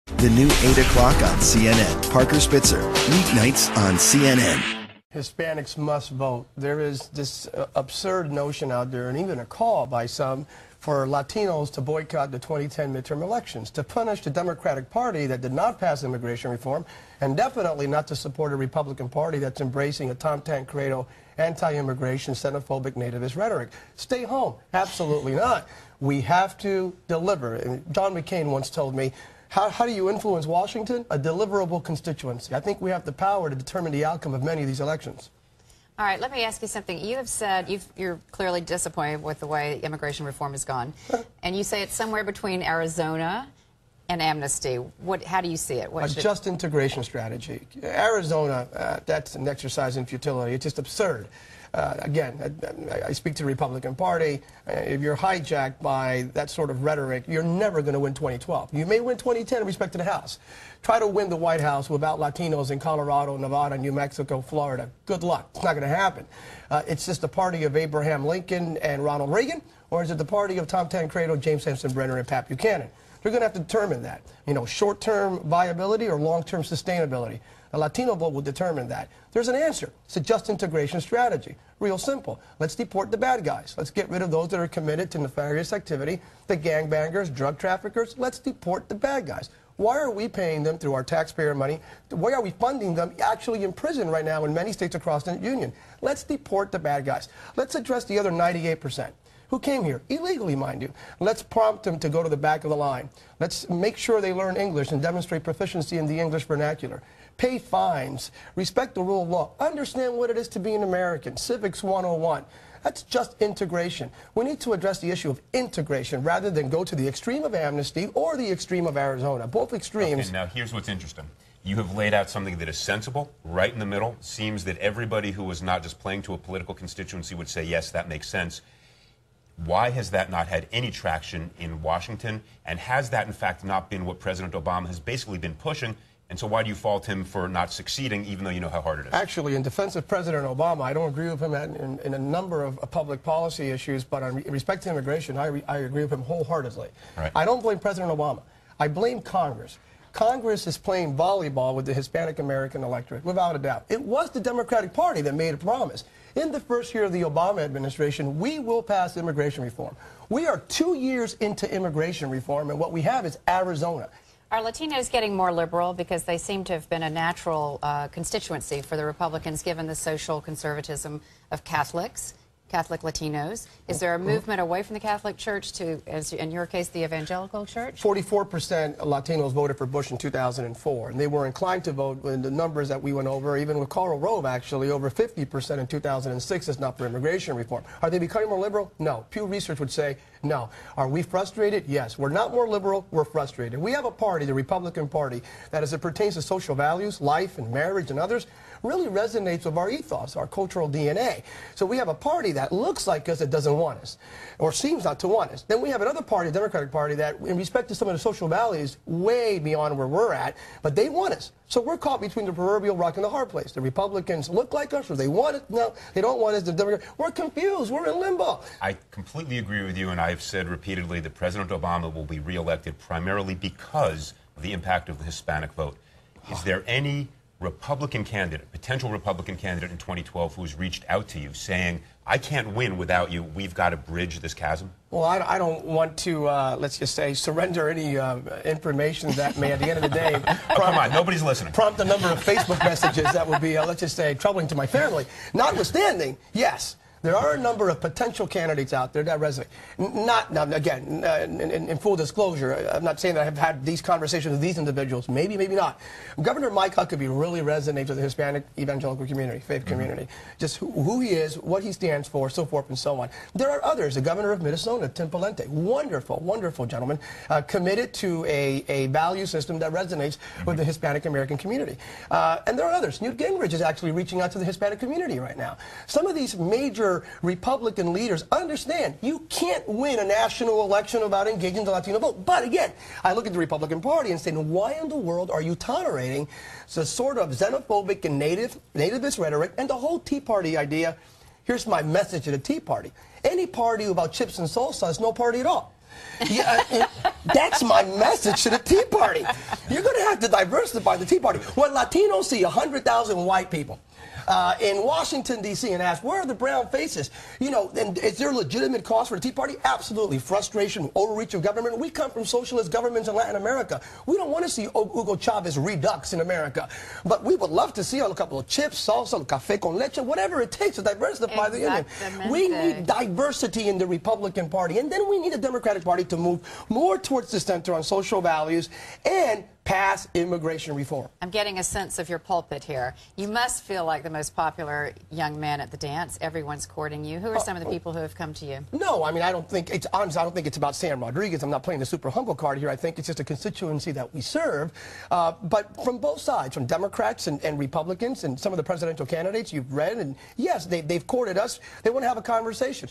The new 8 o'clock on CNN. Parker Spitzer, weeknights on CNN. Hispanics must vote. There is this absurd notion out there, and even a call by some, for Latinos to boycott the 2010 midterm elections, to punish the Democratic Party that did not pass immigration reform, and definitely not to support a Republican Party that's embracing a Tom Tancredo anti-immigration, xenophobic, nativist rhetoric. Stay home. Absolutely not. We have to deliver. And John McCain once told me, how do you influence Washington? A deliverable constituency. I think we have the power to determine the outcome of many of these elections. All right, let me ask you something. You have said you're clearly disappointed with the way immigration reform has gone, and you say it's somewhere between Arizona and amnesty. How do you see it? A just integration strategy. Arizona, that's an exercise in futility. It's just absurd. Again, I speak to the Republican Party. If you're hijacked by that sort of rhetoric, you're never going to win 2012. You may win 2010 in respect to the House. Try to win the White House without Latinos in Colorado, Nevada, New Mexico, Florida. Good luck. It's not going to happen. It's just the party of Abraham Lincoln and Ronald Reagan, or is it the party of Tom Tancredo, James Sensenbrenner, and Pat Buchanan? They're going to have to determine that. You know, short-term viability or long-term sustainability. A Latino vote will determine that. There's an answer. It's a just integration strategy. Real simple. Let's deport the bad guys. Let's get rid of those that are committed to nefarious activity, the gangbangers, drug traffickers. Let's deport the bad guys. Why are we paying them through our taxpayer money? Why are we funding them actually in prison right now in many states across the union? Let's deport the bad guys. Let's address the other 98%. Who came here? Illegally, mind you. Let's prompt them to go to the back of the line. Let's make sure they learn English and demonstrate proficiency in the English vernacular. Pay fines. Respect the rule of law. Understand what it is to be an American. Civics 101. That's just integration. We need to address the issue of integration rather than go to the extreme of amnesty or the extreme of Arizona. Both extremes. Okay, now here's what's interesting. You have laid out something that is sensible, right in the middle. Seems that everybody who was not just playing to a political constituency would say, yes, that makes sense. Why has that not had any traction in Washington? And has that, in fact, not been what President Obama has basically been pushing? And so why do you fault him for not succeeding, even though you know how hard it is? Actually, in defense of President Obama, I don't agree with him in a number of public policy issues, but in respect to immigration, I agree with him wholeheartedly. Right. I don't blame President Obama. I blame Congress. Congress is playing volleyball with the Hispanic American electorate, without a doubt. It was the Democratic Party that made a promise. In the first year of the Obama administration, we will pass immigration reform. We are 2 years into immigration reform, and what we have is Arizona. Are Latinos getting more liberal because they seem to have been a natural constituency for the Republicans given the social conservatism of Catholics, Catholic Latinos? Is there a movement away from the Catholic Church to, as in your case, the evangelical church? 44% Latinos voted for Bush in 2004, and they were inclined to vote in the numbers that we went over, even with Karl Rove, actually, over 50% in 2006 is not for immigration reform. Are they becoming more liberal? No. Pew Research would say no. Are we frustrated? Yes. We're not more liberal, we're frustrated. We have a party, the Republican Party, that as it pertains to social values, life and marriage and others, really resonates with our ethos, our cultural DNA. So we have a party that looks like us that doesn't want us, or seems not to want us. Then we have another party, the Democratic Party, that in respect to some of the social values, way beyond where we're at, but they want us. So we're caught between the proverbial rock and the hard place. The Republicans look like us, or they want it. No, they don't want us. The Democrats, we're confused. We're in limbo. I completely agree with you, and I have said repeatedly that President Obama will be reelected primarily because of the impact of the Hispanic vote. Is there any Republican candidate, potential Republican candidate in 2012 who's reached out to you saying, I can't win without you, we've got to bridge this chasm? Well, I don't want to, let's just say, surrender any information that may, at the end of the day, come on, nobody's listening. Prompt a number of Facebook messages that would be, let's just say, troubling to my family. Notwithstanding, yes, there are a number of potential candidates out there that resonate. Again, in full disclosure, I'm not saying that I have had these conversations with these individuals. Maybe, maybe not. Governor Mike Huckabee really resonates with the Hispanic evangelical community, faith community. Just who he is, what he stands for, so forth and so on. There are others. The governor of Minnesota, Tim Pawlenty, wonderful, wonderful gentleman, committed to a value system that resonates with the Hispanic American community. And there are others. Newt Gingrich is actually reaching out to the Hispanic community right now. Some of these major Republican leaders understand you can't win a national election without engaging the Latino vote. But again, I look at the Republican Party and say, why in the world are you tolerating the sort of xenophobic and nativist rhetoric and the whole Tea Party idea? Here's my message to the Tea Party. Any party about chips and salsa is no party at all. Yeah, that's my message to the Tea Party. You're going to have to diversify the Tea Party. When Latinos see 100,000 white people in Washington, D.C. and ask, where are the brown faces? You know, and is there a legitimate cause for the Tea Party? Absolutely. Frustration, overreach of government. We come from socialist governments in Latin America. We don't want to see Hugo Chavez redux in America. But we would love to see a couple of chips, salsa, café con leche, whatever it takes to diversify the Union. We need diversity in the Republican Party. And then we need the Democratic Party to move more towards the center on social values and pass immigration reform. I'm getting a sense of your pulpit here. You must feel like the most popular young man at the dance. Everyone's courting you. Who are some of the people who have come to you? No, I mean, I don't think it's honestly, I don't think it's about Sam Rodriguez. I'm not playing the super humble card here. I think it's just a constituency that we serve. But from both sides, from Democrats and Republicans and some of the presidential candidates you've read, and yes, they've courted us. They want to have a conversation.